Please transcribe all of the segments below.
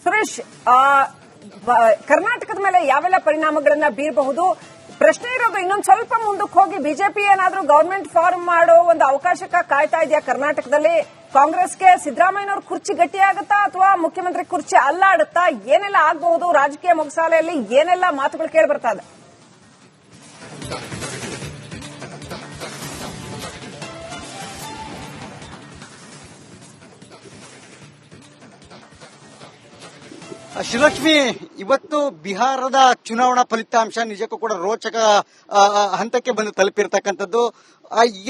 ಸುರೇಶ್, ಕರ್ನಾಟಕದ ಮೇಲೆ ಯಾವೆಲ್ಲ ಪರಿಣಾಮಗಳನ್ನ ಬೀರಬಹುದು? ಪ್ರಶ್ನೆ ಇರೋದು ಇನ್ನೊಂದು ಸ್ವಲ್ಪ ಮುಂದಕ್ಕೆ ಹೋಗಿ ಬಿಜೆಪಿ ಏನಾದ್ರೂ ಗವರ್ಮೆಂಟ್ ಫಾರ್ಮ್ ಮಾಡೋ ಒಂದು ಅವಕಾಶಕ್ಕೆ ಕಾಯ್ತಾ ಇದೆಯಾ ಕರ್ನಾಟಕದಲ್ಲಿ? ಕಾಂಗ್ರೆಸ್ಗೆ ಸಿದ್ದರಾಮಯ್ಯನವ್ರ ಕುರ್ಚಿ ಗಟ್ಟಿಯಾಗುತ್ತಾ ಅಥವಾ ಮುಖ್ಯಮಂತ್ರಿ ಕುರ್ಚಿ ಅಲ್ಲಾಡುತ್ತಾ? ಏನೆಲ್ಲ ಆಗಬಹುದು? ರಾಜಕೀಯ ಮೊಗಸಾಲೆಯಲ್ಲಿ ಏನೆಲ್ಲ ಮಾತುಗಳು ಕೇಳಿ ಬರ್ತಾ ಇದೆ? ಶ್ರೀಲಕ್ಷ್ಮಿ, ಇವತ್ತು ಬಿಹಾರದ ಚುನಾವಣಾ ಫಲಿತಾಂಶ ನಿಜಕ್ಕೂ ಕೂಡ ರೋಚಕ ಹಂತಕ್ಕೆ ಬಂದು ತಲುಪಿರ್ತಕ್ಕಂಥದ್ದು.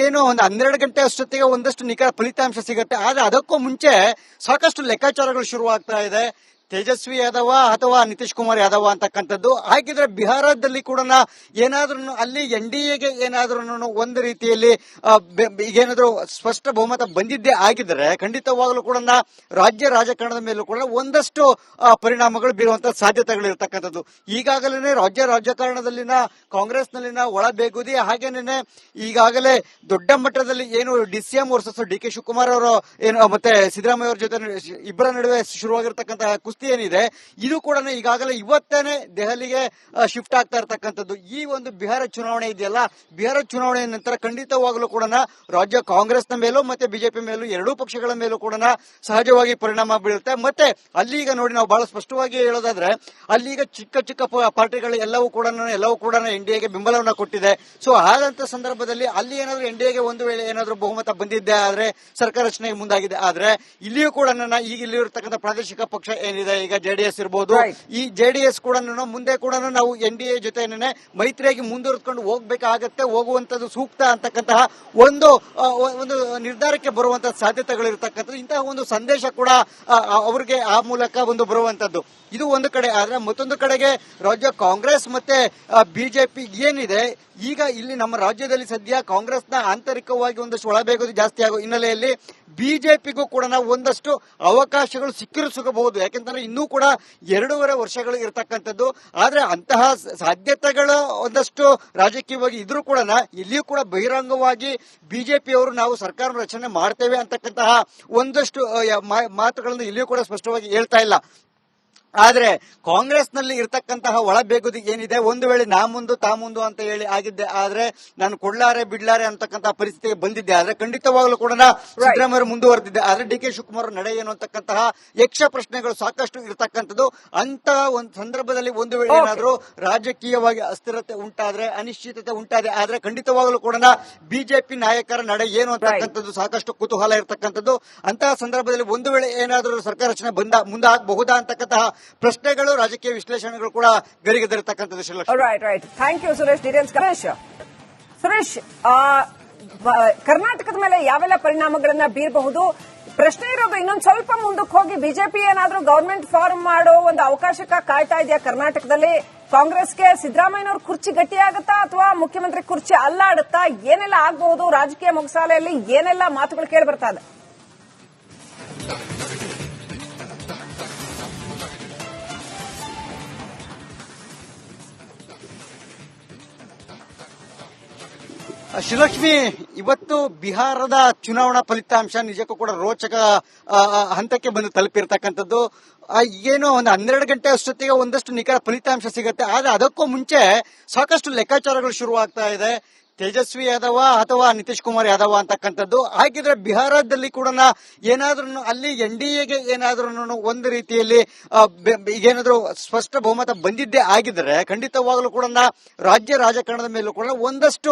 ಏನೋ ಒಂದು 12 ಗಂಟೆ ಅಷ್ಟೊತ್ತಿಗೆ ಒಂದಷ್ಟು ನಿಖರ ಫಲಿತಾಂಶ ಸಿಗುತ್ತೆ. ಆದ್ರೆ ಅದಕ್ಕೂ ಮುಂಚೆ ಸಾಕಷ್ಟು ಲೆಕ್ಕಾಚಾರಗಳು ಶುರುವಾಗ್ತಾ ಇದೆ. ತೇಜಸ್ವಿ ಯಾದವ ಅಥವಾ ನಿತೀಶ್ ಕುಮಾರ್ ಯಾದವ ಅಂತಕ್ಕಂಥದ್ದು. ಹಾಗಿದ್ರೆ ಬಿಹಾರದಲ್ಲಿ ಕೂಡ ಏನಾದ್ರೂ ಅಲ್ಲಿ NDAಗೆ ಏನಾದ್ರೂ ಒಂದು ರೀತಿಯಲ್ಲಿ ಏನಾದ್ರೂ ಸ್ಪಷ್ಟ ಬಹುಮತ ಬಂದಿದ್ದೇ ಆಗಿದ್ರೆ ಖಂಡಿತವಾಗ್ಲೂ ಕೂಡ ರಾಜ್ಯ ರಾಜಕಾರಣದ ಮೇಲೂ ಕೂಡ ಒಂದಷ್ಟು ಪರಿಣಾಮಗಳು ಬೀರುವಂತಹ ಸಾಧ್ಯತೆಗಳು ಇರತಕ್ಕಂಥದ್ದು. ಈಗಾಗಲೇ ರಾಜ್ಯ ರಾಜಕಾರಣದಲ್ಲಿನ ಕಾಂಗ್ರೆಸ್ನಲ್ಲಿನ ಒಳಬೇಗುದಿ, ಹಾಗೇನೆ ಈಗಾಗಲೇ ದೊಡ್ಡ ಮಟ್ಟದಲ್ಲಿ ಏನು DCM ವರ್ಸಸ್ DK ಶಿವಕುಮಾರ್ ಅವರು ಏನು ಮತ್ತೆ ಸಿದ್ದರಾಮಯ್ಯ ಅವರ ಜೊತೆ ಇಬ್ಬರ ನಡುವೆ ಶುರುವಾಗಿರ್ತಕ್ಕಂತಹ ಏನಿದೆ ಇದು ಕೂಡ ಈಗಾಗಲೇ ಇವತ್ತೇನೆ ದೆಹಲಿಗೆ ಶಿಫ್ಟ್ ಆಗ್ತಾ ಇರತಕ್ಕಂಥದ್ದು. ಈ ಒಂದು ಬಿಹಾರ ಚುನಾವಣೆ ಇದೆಯಲ್ಲ, ಬಿಹಾರ ಚುನಾವಣೆ ನಂತರ ಖಂಡಿತವಾಗಲೂ ಕೂಡ ರಾಜ್ಯ ಕಾಂಗ್ರೆಸ್ನ ಮೇಲೂ ಮತ್ತೆ ಬಿಜೆಪಿ ಮೇಲೂ ಎರಡೂ ಪಕ್ಷಗಳ ಮೇಲೂ ಕೂಡ ಸಹಜವಾಗಿ ಪರಿಣಾಮ ಬೀಳುತ್ತೆ. ಮತ್ತೆ ಅಲ್ಲಿಗ ನೋಡಿ, ನಾವು ಬಹಳ ಸ್ಪಷ್ಟವಾಗಿ ಹೇಳೋದಾದ್ರೆ ಅಲ್ಲಿಗ ಚಿಕ್ಕ ಚಿಕ್ಕ ಪಾರ್ಟಿಗಳು ಎಲ್ಲವೂ ಕೂಡ NDAಗೆ ಬೆಂಬಲವನ್ನ ಕೊಟ್ಟಿದೆ. ಸೊ ಆದಂತ ಸಂದರ್ಭದಲ್ಲಿ ಅಲ್ಲಿ ಏನಾದ್ರೂ NDAಗೆ ಒಂದು ವೇಳೆ ಏನಾದ್ರೂ ಬಹುಮತ ಬಂದಿದ್ದೆ ಆದ್ರೆ ಸರ್ಕಾರ ರಚನೆಗೆ ಮುಂದಾಗಿದೆ. ಆದ್ರೆ ಇಲ್ಲಿಯೂ ಕೂಡ ಈಗ ಇಲ್ಲಿ ಇರತಕ್ಕಂಥ ಪ್ರಾದೇಶಿಕ ಪಕ್ಷ ಏನಿದೆ, ಈಗ JDS ಇರಬಹುದು, ಈ JDS ಕೂಡ ಮುಂದೆ ಕೂಡ ನಾವು NDA ಜೊತೆ ಮೈತ್ರಿಯಾಗಿ ಮುಂದುವರೆದುಕೊಂಡು ಹೋಗ್ಬೇಕಾಗತ್ತೆ, ಹೋಗುವಂತದ್ದು ಸೂಕ್ತ ಅಂತಕ್ಕಂತಹ ಒಂದು ನಿರ್ಧಾರಕ್ಕೆ ಬರುವಂತಹ ಸಾಧ್ಯತೆಗಳು ಇರತಕ್ಕಂಥದ್ದು. ಇಂತಹ ಒಂದು ಸಂದೇಶ ಕೂಡ ಅವರಿಗೆ ಆ ಮೂಲಕ ಒಂದು ಬರುವಂತದ್ದು. ಇದು ಒಂದು ಕಡೆ. ಆದ್ರೆ ಮತ್ತೊಂದು ಕಡೆಗೆ ರಾಜ್ಯ ಕಾಂಗ್ರೆಸ್ ಮತ್ತೆ ಬಿಜೆಪಿ ಏನಿದೆ, ಈಗ ಇಲ್ಲಿ ನಮ್ಮ ರಾಜ್ಯದಲ್ಲಿ ಸದ್ಯ ಕಾಂಗ್ರೆಸ್ನ ಆಂತರಿಕವಾಗಿ ಒಂದಷ್ಟು ಒಳಬೇಗುದು ಜಾಸ್ತಿ ಆಗೋ ಹಿನ್ನೆಲೆಯಲ್ಲಿ ಬಿಜೆಪಿಗೂ ಕೂಡ ಒಂದಷ್ಟು ಅವಕಾಶಗಳು ಸಿಗಬಹುದು. ಯಾಕೆಂತಂದ್ರೆ ಇನ್ನೂ ಕೂಡ 2.5 ವರ್ಷಗಳು ಇರತಕ್ಕಂಥದ್ದು. ಆದ್ರೆ ಅಂತಹ ಸಾಧ್ಯತೆಗಳು ಒಂದಷ್ಟು ರಾಜಕೀಯವಾಗಿ ಇದ್ರೂ ಕೂಡ ಇಲ್ಲಿಯೂ ಕೂಡ ಬಹಿರಂಗವಾಗಿ ಬಿಜೆಪಿಯವರು ನಾವು ಸರ್ಕಾರ ರಚನೆ ಮಾಡ್ತೇವೆ ಅಂತಕ್ಕಂತಹ ಒಂದಷ್ಟು ಮಾತುಗಳನ್ನು ಇಲ್ಲಿಯೂ ಕೂಡ ಸ್ಪಷ್ಟವಾಗಿ ಹೇಳ್ತಾ ಇಲ್ಲ. ಆದ್ರೆ ಕಾಂಗ್ರೆಸ್ನಲ್ಲಿ ಇರತಕ್ಕಂತಹ ಒಳಬೇಗುದಿ ಏನಿದೆ, ಒಂದು ವೇಳೆ ನಾ ಮುಂದು ತಾ ಮುಂದು ಅಂತ ಹೇಳಿ ಆಗಿದ್ದೆ ಆದ್ರೆ ನಾನು ಕೊಡ್ಲಾರೆ ಬಿಡ್ಲಾರೆ ಅಂತಕ್ಕಂತಹ ಪರಿಸ್ಥಿತಿಗೆ ಬಂದಿದ್ದೆ ಆದ್ರೆ ಖಂಡಿತವಾಗ್ಲೂ ಕೂಡ ಸಿದ್ದರಾಮಯ್ಯ ಮುಂದುವರೆದಿದ್ದೆ. ಆದ್ರೆ DK ಶಿವಕುಮಾರ್ ನಡೆ ಏನು ಅಂತಕ್ಕಂತಹ ಯಕ್ಷ ಪ್ರಶ್ನೆಗಳು ಸಾಕಷ್ಟು ಇರತಕ್ಕಂಥದ್ದು. ಅಂತ ಒಂದು ಸಂದರ್ಭದಲ್ಲಿ ಒಂದು ವೇಳೆ ಏನಾದ್ರೂ ರಾಜಕೀಯವಾಗಿ ಅಸ್ಥಿರತೆ ಉಂಟಾದ್ರೆ, ಅನಿಶ್ಚಿತತೆ ಉಂಟಾದೆ ಆದ್ರೆ ಖಂಡಿತವಾಗ್ಲೂ ಕೂಡ ಬಿಜೆಪಿ ನಾಯಕರ ನಡೆ ಏನು ಅಂತಕ್ಕಂಥದ್ದು ಸಾಕಷ್ಟು ಕುತೂಹಲ ಇರತಕ್ಕಂಥದ್ದು. ಅಂತಹ ಸಂದರ್ಭದಲ್ಲಿ ಒಂದು ವೇಳೆ ಏನಾದ್ರೂ ಸರ್ಕಾರ ರಚನೆ ಮುಂದಾಗಬಹುದಾ ಅಂತಕ್ಕಂತಹ ಪ್ರಶ್ನೆಗಳು, ರಾಜಕೀಯ ವಿಶ್ಲೇಷಣೆಗಳು ಕೂಡ ಗರಿಗೆದರಿರ್ತಕ್ಕಂಥದ್ದು. Right. Thank you Suresh. Suresh, ಕರ್ನಾಟಕದ ಮೇಲೆ ಯಾವೆಲ್ಲ ಪರಿಣಾಮಗಳನ್ನ ಬೀರಬಹುದು? ಪ್ರಶ್ನೆ ಇರೋದು ಇನ್ನೊಂದು ಸ್ವಲ್ಪ ಮುಂದಕ್ಕೆ ಹೋಗಿ ಬಿಜೆಪಿ ಏನಾದ್ರೂ ಗವರ್ಮೆಂಟ್ ಫಾರ್ಮ್ ಮಾಡೋ ಒಂದು ಅವಕಾಶಕ್ಕೆ ಕಾಯ್ತಾ ಇದೆಯಾ ಕರ್ನಾಟಕದಲ್ಲಿ? ಕಾಂಗ್ರೆಸ್ಗೆ ಸಿದ್ದರಾಮಯ್ಯನವ್ರ ಕುರ್ಚಿ ಗಟ್ಟಿಯಾಗುತ್ತಾ ಅಥವಾ ಮುಖ್ಯಮಂತ್ರಿ ಕುರ್ಚಿ ಅಲ್ಲಾಡುತ್ತಾ? ಏನೆಲ್ಲ ಆಗಬಹುದು? ರಾಜಕೀಯ ಮೊಗಸಾಲೆಯಲ್ಲಿ ಏನೆಲ್ಲ ಮಾತುಗಳು ಕೇಳಿ ಬರ್ತಾ ಇದೆ? ಶ್ರೀಲಕ್ಷ್ಮಿ, ಇವತ್ತು ಬಿಹಾರದ ಚುನಾವಣಾ ಫಲಿತಾಂಶ ನಿಜಕ್ಕೂ ಕೂಡ ರೋಚಕ ಹಂತಕ್ಕೆ ಬಂದು ತಲುಪಿರ್ತಕ್ಕಂಥದ್ದು. ಏನೋ ಒಂದು 12 ಗಂಟೆ ಅಷ್ಟೊತ್ತಿಗೆ ಒಂದಷ್ಟು ನಿಖರ ಫಲಿತಾಂಶ ಸಿಗುತ್ತೆ. ಆದ್ರೆ ಅದಕ್ಕೂ ಮುಂಚೆ ಸಾಕಷ್ಟು ಲೆಕ್ಕಾಚಾರಗಳು ಶುರುವಾಗ್ತಾ ಇದೆ. ತೇಜಸ್ವಿ ಯಾದವ ಅಥವಾ ನಿತೀಶ್ ಕುಮಾರ್ ಯಾದವ ಅಂತಕ್ಕಂಥದ್ದು. ಹಾಗಿದ್ರೆ ಬಿಹಾರದಲ್ಲಿ ಕೂಡ ಏನಾದ್ರೂ ಅಲ್ಲಿ NDAಗೆ ಏನಾದ್ರೂ ಒಂದು ರೀತಿಯಲ್ಲಿ ಏನಾದ್ರೂ ಸ್ಪಷ್ಟ ಬಹುಮತ ಬಂದಿದ್ದೇ ಆಗಿದ್ರೆ ಖಂಡಿತವಾಗ್ಲೂ ಕೂಡ ರಾಜ್ಯ ರಾಜಕಾರಣದ ಮೇಲೂ ಕೂಡ ಒಂದಷ್ಟು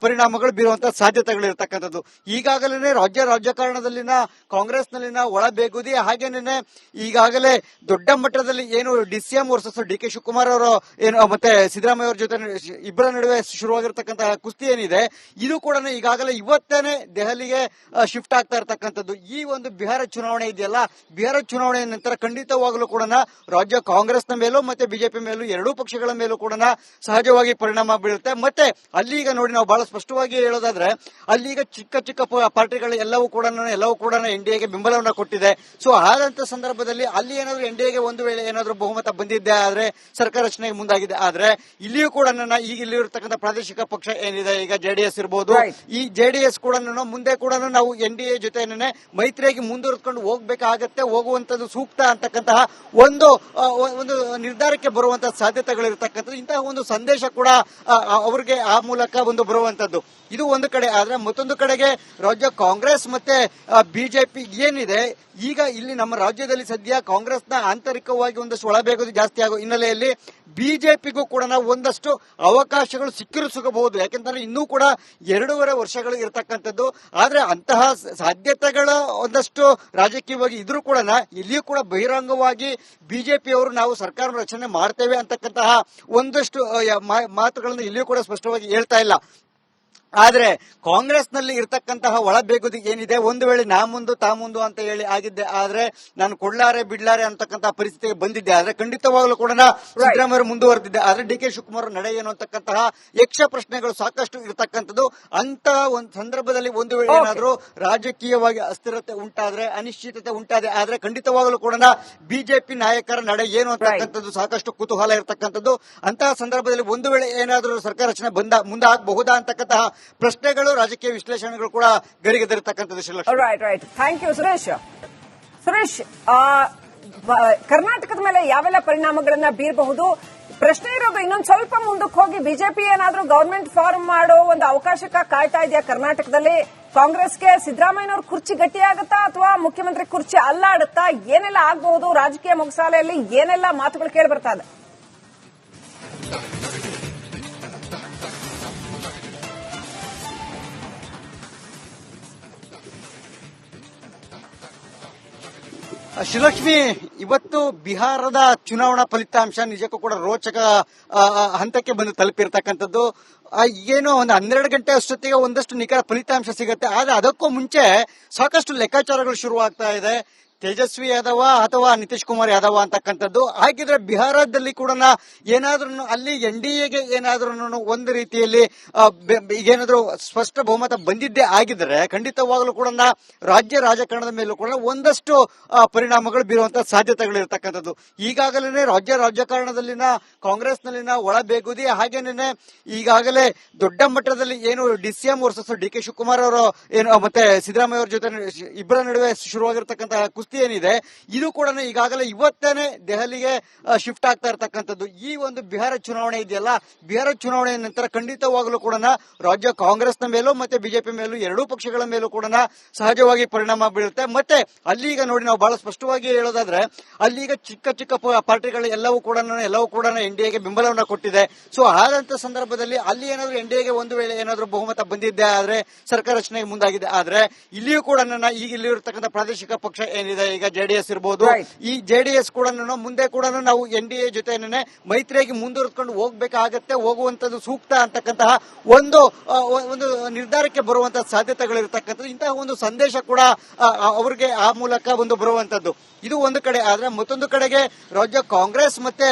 ಪರಿಣಾಮಗಳು ಬೀರುವಂತಹ ಸಾಧ್ಯತೆಗಳು ಇರತಕ್ಕಂಥದ್ದು. ಈಗಾಗಲೇ ರಾಜ್ಯ ರಾಜಕಾರಣದಲ್ಲಿನ ಕಾಂಗ್ರೆಸ್ನಲ್ಲಿನ ಒಳಬೇಗುದಿ, ಹಾಗೇನೆ ಈಗಾಗಲೇ ದೊಡ್ಡ ಮಟ್ಟದಲ್ಲಿ ಏನು DCM ವರ್ಸಸ್ DK ಶಿವಕುಮಾರ್ ಅವರು ಏನು ಮತ್ತೆ ಸಿದ್ದರಾಮಯ್ಯ ಅವರ ಜೊತೆ ಇಬ್ಬರ ನಡುವೆ ಶುರುವಾಗಿರ್ತಕ್ಕಂತಹ ಏನಿದೆ ಇದು ಕೂಡ ಈಗಾಗಲೇ ಇವತ್ತೇನೆ ದೆಹಲಿಗೆ ಶಿಫ್ಟ್ ಆಗ್ತಾ ಇರತಕ್ಕಂಥದ್ದು. ಈ ಒಂದು ಬಿಹಾರ ಚುನಾವಣೆ ಇದೆಯಲ್ಲ, ಬಿಹಾರ ಚುನಾವಣೆ ನಂತರ ಖಂಡಿತವಾಗಲೂ ಕೂಡ ರಾಜ್ಯ ಕಾಂಗ್ರೆಸ್ನ ಮೇಲೂ ಮತ್ತೆ ಬಿಜೆಪಿ ಮೇಲೂ ಎರಡೂ ಪಕ್ಷಗಳ ಮೇಲೂ ಕೂಡ ಸಹಜವಾಗಿ ಪರಿಣಾಮ ಬೀಳುತ್ತೆ. ಮತ್ತೆ ಅಲ್ಲಿಗ ನೋಡಿ, ನಾವು ಬಹಳ ಸ್ಪಷ್ಟವಾಗಿ ಹೇಳೋದಾದ್ರೆ ಅಲ್ಲಿಗ ಚಿಕ್ಕ ಚಿಕ್ಕ ಪಾರ್ಟಿಗಳು ಎಲ್ಲವೂ ಕೂಡ NDAಗೆ ಬೆಂಬಲವನ್ನ ಕೊಟ್ಟಿದೆ. ಸೊ ಆದಂತ ಸಂದರ್ಭದಲ್ಲಿ ಅಲ್ಲಿ ಏನಾದ್ರೂ NDAಗೆ ಒಂದು ವೇಳೆ ಏನಾದ್ರೂ ಬಹುಮತ ಬಂದಿದ್ದೆ ಆದ್ರೆ ಸರ್ಕಾರ ರಚನೆಗೆ ಮುಂದಾಗಿದೆ. ಆದ್ರೆ ಇಲ್ಲಿಯೂ ಕೂಡ ಈಗ ಇಲ್ಲಿ ಇರತಕ್ಕಂಥ ಪ್ರಾದೇಶಿಕ ಪಕ್ಷ ಏನಿದೆ, ಏನಿದೆ ಈಗ ಜೆಡಿಎಸ್ ಇರಬಹುದು, Right. ಈ ಜೆಡಿಎಸ್ ಕೂಡ ಮುಂದೆ ಕೂಡ ನಾವು NDA ಜೊತೆನೆ ಮೈತ್ರಿಯಾಗಿ ಮುಂದುವರೆದುಕೊಂಡು ಹೋಗ್ಬೇಕಾಗತ್ತೆ, ಹೋಗುವಂತದ್ದು ಸೂಕ್ತ ಅಂತಕ್ಕಂತಹ ಒಂದು ನಿರ್ಧಾರಕ್ಕೆ ಬರುವಂತಹ ಸಾಧ್ಯತೆಗಳಿರ್ತಕ್ಕಂಥದ್ದು. ಇಂತಹ ಒಂದು ಸಂದೇಶ ಕೂಡ ಅವರಿಗೆ ಆ ಮೂಲಕ ಒಂದು ಬರುವಂತದ್ದು. ಇದು ಒಂದು ಕಡೆ ಆದ್ರೆ, ಮತ್ತೊಂದು ಕಡೆಗೆ ರಾಜ್ಯ ಕಾಂಗ್ರೆಸ್ ಮತ್ತೆ ಬಿಜೆಪಿ ಏನಿದೆ ಈಗ ಇಲ್ಲಿ ನಮ್ಮ ರಾಜ್ಯದಲ್ಲಿ ಸದ್ಯ ಕಾಂಗ್ರೆಸ್ನ ಆಂತರಿಕವಾಗಿ ಒಂದಷ್ಟು ಒಳಬೇಗುದು ಜಾಸ್ತಿ ಆಗೋ ಹಿನ್ನೆಲೆಯಲ್ಲಿ ಬಿಜೆಪಿಗೂ ಕೂಡ ಒಂದಷ್ಟು ಅವಕಾಶಗಳು ಸಿಗಬಹುದು. ಯಾಕೆಂತಂದ್ರೆ ಇನ್ನೂ ಕೂಡ 2.5 ವರ್ಷಗಳು ಇರತಕ್ಕಂಥದ್ದು. ಆದ್ರೆ ಅಂತಹ ಸಾಧ್ಯತೆಗಳ ಒಂದಷ್ಟು ರಾಜಕೀಯವಾಗಿ ಇದ್ರೂ ಕೂಡ ಇಲ್ಲಿಯೂ ಕೂಡ ಬಹಿರಂಗವಾಗಿ ಬಿಜೆಪಿಯವರು ನಾವು ಸರ್ಕಾರ ರಚನೆ ಮಾಡ್ತೇವೆ ಅಂತಕ್ಕಂತಹ ಒಂದಷ್ಟು ಮಾತುಗಳನ್ನು ಇಲ್ಲಿಯೂ ಕೂಡ ಸ್ಪಷ್ಟವಾಗಿ ಹೇಳ್ತಾ ಇಲ್ಲ. ಆದ್ರೆ ಕಾಂಗ್ರೆಸ್ನಲ್ಲಿ ಇರತಕ್ಕಂತಹ ಒಳಬೇಗುದಿ ಏನಿದೆ, ಒಂದು ವೇಳೆ ನಾ ಮುಂದು ತಾ ಮುಂದು ಅಂತ ಹೇಳಿ ಆಗಿದ್ದೆ ಆದ್ರೆ ನಾನು ಕೊಡ್ಲಾರೆ ಬಿಡ್ಲಾರೆ ಅಂತಕ್ಕಂತಹ ಪರಿಸ್ಥಿತಿಗೆ ಬಂದಿದ್ದೆ ಆದ್ರೆ ಖಂಡಿತವಾಗ್ಲೂ ಕೂಡ ಸಿದ್ದರಾಮಯ್ಯ ಮುಂದುವರೆದಿದ್ದೆ ಆದ್ರೆ DK ಶಿವಕುಮಾರ್ ನಡೆ ಏನು ಅಂತಕ್ಕಂತಹ ಯಕ್ಷ ಪ್ರಶ್ನೆಗಳು ಸಾಕಷ್ಟು ಇರತಕ್ಕಂಥದ್ದು. ಅಂತ ಒಂದು ಸಂದರ್ಭದಲ್ಲಿ ಒಂದು ವೇಳೆ ಏನಾದ್ರೂ ರಾಜಕೀಯವಾಗಿ ಅಸ್ಥಿರತೆ ಉಂಟಾದ್ರೆ, ಅನಿಶ್ಚಿತತೆ ಉಂಟಾದೆ ಆದ್ರೆ ಖಂಡಿತವಾಗ್ಲೂ ಕೂಡ ಬಿಜೆಪಿ ನಾಯಕರ ನಡೆ ಏನು ಅಂತಕ್ಕಂಥದ್ದು ಸಾಕಷ್ಟು ಕುತೂಹಲ ಇರತಕ್ಕಂಥದ್ದು. ಅಂತಹ ಸಂದರ್ಭದಲ್ಲಿ ಒಂದು ವೇಳೆ ಏನಾದ್ರೂ ಸರ್ಕಾರ ರಚನೆ ಮುಂದೆ ಆಗಬಹುದಾ ಅಂತಕ್ಕಂತಹ ಪ್ರಶ್ನೆಗಳು, ರಾಜಕೀಯ ವಿಶ್ಲೇಷಣೆಗಳು ಕೂಡ ಗರಿಗೆದರಿರ್ತಕ್ಕಂಥದ್ದು. Right, thank you Suresh. ಕರ್ನಾಟಕದ ಮೇಲೆ ಯಾವೆಲ್ಲ ಪರಿಣಾಮಗಳನ್ನ ಬೀರಬಹುದು? ಪ್ರಶ್ನೆ ಇರೋದು ಇನ್ನೊಂದು ಸ್ವಲ್ಪ ಮುಂದಕ್ಕೆ ಹೋಗಿ ಬಿಜೆಪಿ ಏನಾದ್ರೂ ಗವರ್ಮೆಂಟ್ ಫಾರ್ಮ್ ಮಾಡೋ ಒಂದು ಅವಕಾಶಕ್ಕೆ ಕಾಯ್ತಾ ಇದೆಯಾ ಕರ್ನಾಟಕದಲ್ಲಿ? ಕಾಂಗ್ರೆಸ್ಗೆ ಸಿದ್ದರಾಮಯ್ಯನವ್ರ ಕುರ್ಚಿ ಗಟ್ಟಿಯಾಗುತ್ತಾ ಅಥವಾ ಮುಖ್ಯಮಂತ್ರಿ ಕುರ್ಚಿ ಅಲ್ಲಾಡುತ್ತಾ? ಏನೆಲ್ಲ ಆಗಬಹುದು? ರಾಜಕೀಯ ಮೊಗಸಾಲೆಯಲ್ಲಿ ಏನೆಲ್ಲ ಮಾತುಗಳು ಕೇಳಿ ಬರ್ತಾ ಇದೆ? ಶ್ರೀಲಕ್ಷ್ಮಿ, ಇವತ್ತು ಬಿಹಾರದ ಚುನಾವಣಾ ಫಲಿತಾಂಶ ನಿಜಕ್ಕೂ ಕೂಡ ರೋಚಕ ಹಂತಕ್ಕೆ ಬಂದು ತಲುಪಿರ್ತಕ್ಕಂಥದ್ದು. ಏನೋ ಒಂದು 12 ಗಂಟೆ ಅಷ್ಟೊತ್ತಿಗೆ ಒಂದಷ್ಟು ನಿಖರ ಫಲಿತಾಂಶ ಸಿಗುತ್ತೆ. ಆದ್ರೆ ಅದಕ್ಕೂ ಮುಂಚೆ ಸಾಕಷ್ಟು ಲೆಕ್ಕಾಚಾರಗಳು ಶುರುವಾಗ್ತಾ ಇದೆ. ತೇಜಸ್ವಿ ಯಾದವ ಅಥವಾ ನಿತೀಶ್ ಕುಮಾರ್ ಯಾದವ ಅಂತಕ್ಕಂಥದ್ದು. ಹಾಗಿದ್ರೆ ಬಿಹಾರದಲ್ಲಿ ಕೂಡ ಏನಾದ್ರೂ ಅಲ್ಲಿ NDAಗೆ ಏನಾದ್ರೂ ಒಂದು ರೀತಿಯಲ್ಲಿ ಈಗೇನಾದ್ರೂ ಸ್ಪಷ್ಟ ಬಹುಮತ ಬಂದಿದ್ದೇ ಆಗಿದ್ರೆ ಖಂಡಿತವಾಗ್ಲೂ ಕೂಡ ರಾಜ್ಯ ರಾಜಕಾರಣದ ಮೇಲೂ ಕೂಡ ಒಂದಷ್ಟು ಪರಿಣಾಮಗಳು ಬೀರುವಂತಹ ಸಾಧ್ಯತೆಗಳು ಇರತಕ್ಕಂಥದ್ದು. ಈಗಾಗಲೇ ರಾಜ್ಯ ರಾಜಕಾರಣದಲ್ಲಿನ ಕಾಂಗ್ರೆಸ್ನಲ್ಲಿನ ಒಳಬೇಗುದಿ, ಹಾಗೇನೆ ಈಗಾಗಲೇ ದೊಡ್ಡ ಮಟ್ಟದಲ್ಲಿ ಏನು DCM ವರ್ಸಸ್ DK ಶಿವಕುಮಾರ್ ಅವರು ಏನು ಮತ್ತೆ ಸಿದ್ದರಾಮಯ್ಯ ಅವರ ಜೊತೆ ಇಬ್ಬರ ನಡುವೆ ಶುರುವಾಗಿರ್ತಕ್ಕಂತಹ ಏನಿದೆ ಇದು ಕೂಡ ಈಗಾಗಲೇ ಇವತ್ತೇನೆ ದೆಹಲಿಗೆ ಶಿಫ್ಟ್ ಆಗ್ತಾ ಇರತಕ್ಕಂಥದ್ದು. ಈ ಒಂದು ಬಿಹಾರ ಚುನಾವಣೆ ಇದೆಯಲ್ಲ, ಬಿಹಾರ ಚುನಾವಣೆ ನಂತರ ಖಂಡಿತವಾಗಲೂ ಕೂಡ ರಾಜ್ಯ ಕಾಂಗ್ರೆಸ್ನ ಮೇಲೂ ಮತ್ತೆ ಬಿಜೆಪಿ ಮೇಲೂ ಎರಡೂ ಪಕ್ಷಗಳ ಮೇಲೂ ಕೂಡ ಸಹಜವಾಗಿ ಪರಿಣಾಮ ಬೀಳುತ್ತೆ. ಮತ್ತೆ ಅಲ್ಲಿಗ ನೋಡಿ, ನಾವು ಬಹಳ ಸ್ಪಷ್ಟವಾಗಿ ಹೇಳೋದಾದ್ರೆ ಅಲ್ಲಿಗ ಚಿಕ್ಕ ಚಿಕ್ಕ ಪಾರ್ಟಿಗಳು ಎಲ್ಲವೂ ಕೂಡ NDAಗೆ ಬೆಂಬಲವನ್ನ ಕೊಟ್ಟಿದೆ. ಸೊ ಆದಂತ ಸಂದರ್ಭದಲ್ಲಿ ಅಲ್ಲಿ ಏನಾದ್ರು NDAಗೆ ಒಂದು ವೇಳೆ ಏನಾದ್ರು ಬಹುಮತ ಬಂದಿದ್ದೆ ಆದ್ರೆ ಸರ್ಕಾರ ರಚನೆಗೆ ಮುಂದಾಗಿದೆ. ಆದ್ರೆ ಇಲ್ಲಿಯೂ ಕೂಡ ಈಗ ಇಲ್ಲಿ ಇರತಕ್ಕಂಥ ಪ್ರಾದೇಶಿಕ ಪಕ್ಷ ಏನಿದೆ ಈಗ JDS ಇರಬಹುದು, ಈ JDS ಕೂಡ ಮುಂದೆ ಕೂಡ ನಾವು NDA ಜೊತೆನೆ ಮೈತ್ರಿಯಾಗಿ ಮುಂದುವರೆದುಕೊಂಡು ಹೋಗ್ಬೇಕಾಗತ್ತೆ, ಹೋಗುವಂತದ್ದು ಸೂಕ್ತ ಅಂತಕ್ಕಂತಹ ಒಂದು ನಿರ್ಧಾರಕ್ಕೆ ಬರುವಂತಹ ಸಾಧ್ಯತೆಗಳಿರ್ತಕ್ಕಂಥದ್ದು. ಇಂತಹ ಒಂದು ಸಂದೇಶ ಕೂಡ ಅವರಿಗೆ ಆ ಮೂಲಕ ಒಂದು ಬರುವಂತದ್ದು. ಇದು ಒಂದು ಕಡೆ ಆದ್ರೆ, ಮತ್ತೊಂದು ಕಡೆಗೆ ರಾಜ್ಯ ಕಾಂಗ್ರೆಸ್ ಮತ್ತೆ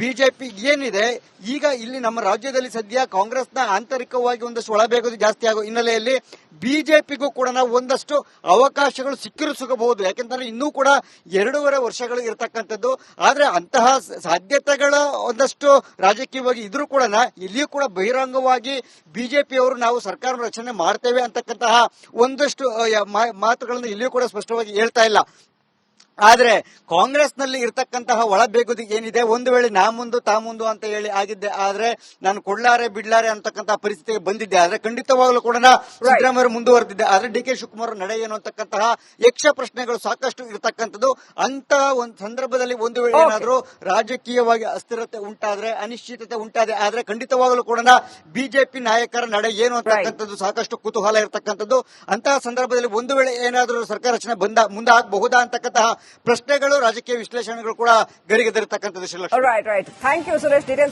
ಬಿಜೆಪಿ ಏನಿದೆ ಈಗ ಇಲ್ಲಿ ನಮ್ಮ ರಾಜ್ಯದಲ್ಲಿ ಸದ್ಯ ಕಾಂಗ್ರೆಸ್ನ ಆಂತರಿಕವಾಗಿ ಒಂದಷ್ಟು ಒಳಬೇಗುದು ಜಾಸ್ತಿ ಆಗೋ ಹಿನ್ನೆಲೆಯಲ್ಲಿ ಬಿಜೆಪಿಗೂ ಕೂಡ ಒಂದಷ್ಟು ಅವಕಾಶಗಳು ಸಿಗಬಹುದು. ಯಾಕೆಂತಂದ್ರೆ ಇನ್ನೂ ಕೂಡ 2.5 ವರ್ಷಗಳು ಇರತಕ್ಕಂಥದ್ದು. ಆದ್ರೆ ಅಂತಹ ಸಾಧ್ಯತೆಗಳ ಒಂದಷ್ಟು ರಾಜಕೀಯವಾಗಿ ಇದ್ರೂ ಕೂಡ ಇಲ್ಲಿಯೂ ಕೂಡ ಬಹಿರಂಗವಾಗಿ ಬಿಜೆಪಿಯವರು ನಾವು ಸರ್ಕಾರ ರಚನೆ ಮಾಡ್ತೇವೆ ಅಂತಕ್ಕಂತಹ ಒಂದಷ್ಟು ಮಾತುಗಳನ್ನು ಇಲ್ಲಿಯೂ ಕೂಡ ಸ್ಪಷ್ಟವಾಗಿ ಹೇಳ್ತಾ ಇಲ್ಲ. ಆದ್ರೆ ಕಾಂಗ್ರೆಸ್ನಲ್ಲಿ ಇರತಕ್ಕಂತಹ ಒಳಬೇಗುದಿ ಏನಿದೆ, ಒಂದು ವೇಳೆ ನಾ ಮುಂದು ತಾ ಮುಂದು ಅಂತ ಹೇಳಿ ಆಗಿದ್ದೆ ಆದ್ರೆ ನಾನು ಕೊಡ್ಲಾರೆ ಬಿಡ್ಲಾರೆ ಅಂತಕ್ಕಂತಹ ಪರಿಸ್ಥಿತಿಗೆ ಬಂದಿದ್ದೆ ಆದ್ರೆ ಖಂಡಿತವಾಗ್ಲೂ ಕೂಡ ಸಿದ್ದರಾಮಯ್ಯ ಮುಂದುವರೆದಿದ್ದೆ ಆದ್ರೆ DK ಶಿವಕುಮಾರ್ ನಡೆ ಏನು ಅಂತಕ್ಕಂತಹ ಯಕ್ಷ ಪ್ರಶ್ನೆಗಳು ಸಾಕಷ್ಟು ಇರತಕ್ಕಂಥದ್ದು. ಅಂತ ಒಂದು ಸಂದರ್ಭದಲ್ಲಿ ಒಂದು ವೇಳೆ ಏನಾದ್ರೂ ರಾಜಕೀಯವಾಗಿ ಅಸ್ಥಿರತೆ ಉಂಟಾದ್ರೆ, ಅನಿಶ್ಚಿತತೆ ಉಂಟಾದೆ ಆದ್ರೆ ಖಂಡಿತವಾಗ್ಲೂ ಕೂಡ ಬಿಜೆಪಿ ನಾಯಕರ ನಡೆ ಏನು ಅಂತಕ್ಕಂಥದ್ದು ಸಾಕಷ್ಟು ಕುತೂಹಲ ಇರತಕ್ಕಂಥದ್ದು. ಅಂತಹ ಸಂದರ್ಭದಲ್ಲಿ ಒಂದು ವೇಳೆ ಏನಾದ್ರೂ ಸರ್ಕಾರ ರಚನೆ ಮುಂದೆ ಆಗಬಹುದಾ ಅಂತಕ್ಕಂತಹ ಪ್ರಶ್ನೆಗಳು, ರಾಜಕೀಯ ವಿಶ್ಲೇಷಣೆಗಳು ಕೂಡ ಗರಿಗೆದರಿರ್ತಕ್ಕಂಥದ್ದು. Right, thank you Suresh. Details